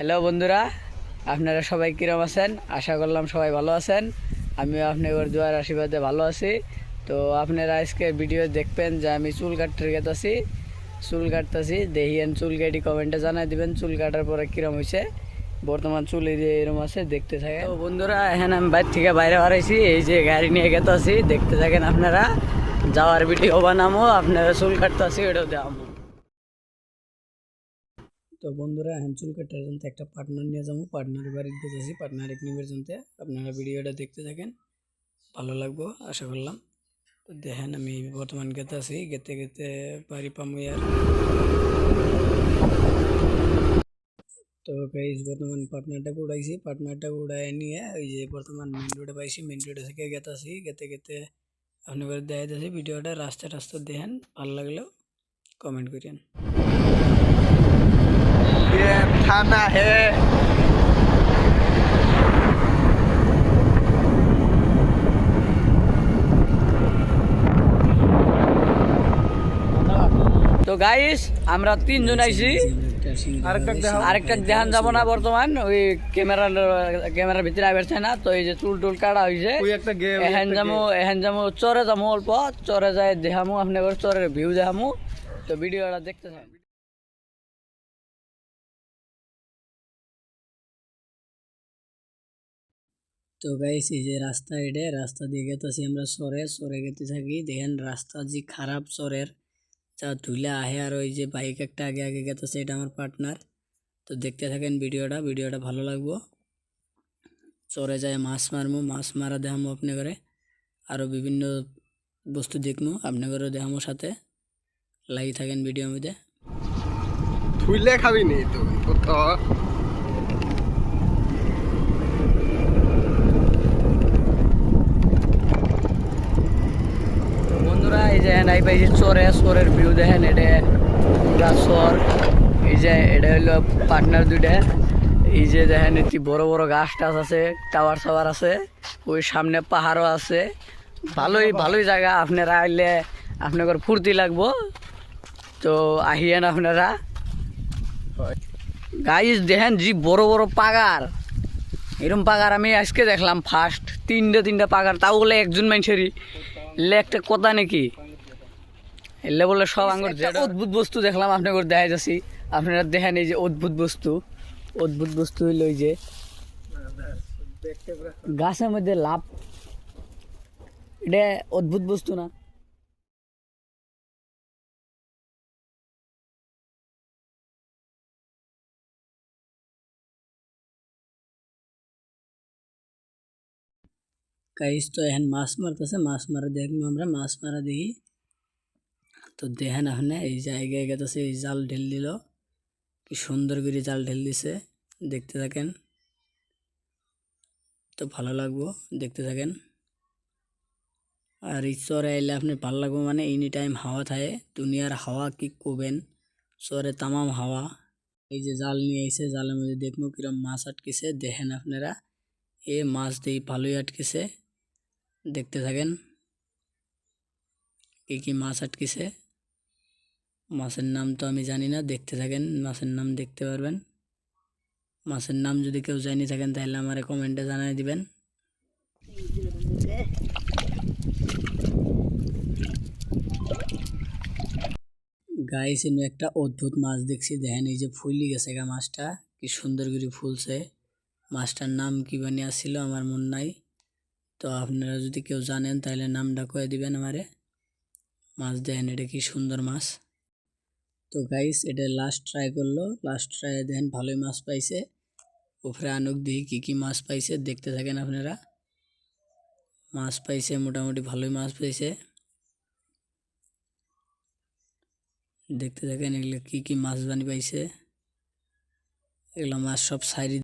Hello বন্ধুরা, আপনারা সবাই কিরম আছেন? আশা করলাম সবাই ভালো আছেন। আমিও আপনাদের দোয়ার আশীর্বাদে ভালো আছি। তো আপনারা আজকে ভিডিও দেখবেন যে আমি চুল কাটতে গেতেছি, চুল কাটতেছি। দেখিয়েন চুল কাটি কমেন্টে জানাই দিবেন চুল কাটার পরে কিরম হয়েছে। বর্তমান চুল এই যে এরম আছে, দেখতে থাকেন। তো বন্ধুরা, এখন আমি বাইর থেকে বাইরে হারাইছি, এই যে গাড়ি নিয়ে গেতেছি, দেখতে থাকেন আপনারা। যাওয়ার ভিডিও বানামো, আপনারা চুল কাটতেছি এটাও দেখাবো। তো বন্ধুরা, এখন চুল কাটার জন্য একটা পার্টনার নিয়ে যাবো, পার্টনারের বাড়িতে যেতেছি, পার্টনার এক নিবের জন্য। আপনারা ভিডিওটা দেখতে থাকেন, ভালো লাগবো আশা করলাম। তো দেখেন আমি বর্তমান গেতে আছি, গেতে গেতে বাড়ি পামু আর। তো গাইস, বর্তমান পার্টনারটা উড়াইছি, পার্টনারটা উড়াই নিয়ে ওই যে বর্তমান মেন রোডে পাইছি, মেন রোডে থেকে গেতে আছি, গেতে গেতে আপনাদের দেখাইতেছি ভিডিওটা। রাস্তা রাস্তা দেখেন, ভালো লাগলেও কমেন্ট করেন। ये थाना है। তো গাইস, আমরা তিনজন আইছি, আরেকটা দেখান যাবো না বর্তমান। ওই ক্যামেরার ভিতরে আইবার না। তো এই যে চুল টুল কাটা হয়েছে, এহেন যাবো চরে যাবো, অল্প চরে যায় দেখামু, আপনাদের চরের ভিউ দেখামু। তো ভিডিওটা দেখতে থাকেন। তো গাইস, এই যে রাস্তা, এটা রাস্তা দিয়ে গেতেছি আমরা সরে সরে গেতে থাকি। দেখেন রাস্তা যে খারাপ চরের, যা ধুলা আহে। আর ওই যে বাইক একটা আগে আগে গেতেছে, এটা আমার পার্টনার। তো দেখতে থাকেন ভিডিওটা ভালো লাগবো। চরে যায় মাছ মারমু, মাছ মারা দেখামো আপনি করে, আরও বিভিন্ন বস্তু দেখমু আপনি করে দেখামো। সাথে লাগি থাকেন ভিডিওর মধ্যে। থুইলে খাবি নি তো কোথা বন্ধুরা, এই যে নাই পাইছি চরের ভিউ দেখেন, এটা পুরা চর। এই যে এটা হলো পার্টনার দুইটা। এই যে দেখেন এটি বড় বড় গাছ টাছ আছে, টাওয়ার সাওয়ার আছে, ওই সামনে পাহাড়ও আছে। ভালোই জায়গা, আপনারা আইলে আপনাদের ফুর্তি লাগবো। তো আহিয়েন আপনারা। গাইস দেখেন যে বড় বড় পাগার, এরকম পাগার আমি আজকে দেখলাম ফার্স্ট। তিনটা পাগার, তাও বলে একজন মানুষেরই। এলে একটা কথা নাকি, এলে বলে সব আঙ্গুর অদ্ভুত বস্তু দেখলাম আপনাদের দেখা যাচ্ছি। আপনারা দেখেন এই যে অদ্ভুত বস্তু হইল ওই যে গাছের মধ্যে লাভ, এটা অদ্ভুত বস্তু না? গাইস, তো এখন মাছ মারতেছে, মাছ মারা দেখবো আমরা, মাছ মারা দেখি। তো দেখেন এখানে এই জায়গায় গেতেছে, এই জাল ঢেল দিল, কি সুন্দর করে জাল ঢেল দিছে, দেখতে থাকেন। তো ভালো লাগবো, দেখতে থাকেন। আর এই চরে আইলে আপনি ভালো লাগবো, মানে এনি টাইম হাওয়া থাকে, দুনিয়ার হাওয়া কি কবেন, চরে তামাম হাওয়া। এই যে জাল নিয়ে এসে, জালের মধ্যে দেখবো কিরম মাছ আটকেছে, দেখেন আপনারা। এ মাছ দিয়ে ভালোই আটকেছে, দেখতে থাকেন কি কি মাছ আটকেছে। মাছের নাম তো আমি জানি না, দেখতে থাকেন, মাছের নাম দেখতে পারবেন। মাছের নাম যদি কেউ জানি থাকেন তাহলে আমার কমেন্টে জানাই দিবেন। গাইস, আমি একটা অদ্ভুত মাছ দেখছি, দেখেন এই যে ফুলি গেছে গা মাছটা, কি সুন্দর করে ফুলছে। মাছটার নাম কি বানিয়ে আসছিল আমার মন নাই। তো আপনারা যদি কেউ জানেন তাহলে নামটা কয়ে দিবেন আমারে। মাছ দেখেন, এটা কি সুন্দর মাছ। তো গাইস, এটা লাস্ট ট্রাই করলো, লাস্ট ট্রাই দেখেন ভালোই মাছ পাইছে। উপরে আনুক দিই কি কি মাছ পাইছে, দেখতে থাকেন আপনারা। মাছ পাইছে, মোটামুটি ভালোই মাছ পাইছে, দেখতে থাকেন। এগুলো কি কি মাছ বানি পাইছে, এগুলো মাছ সব সাইড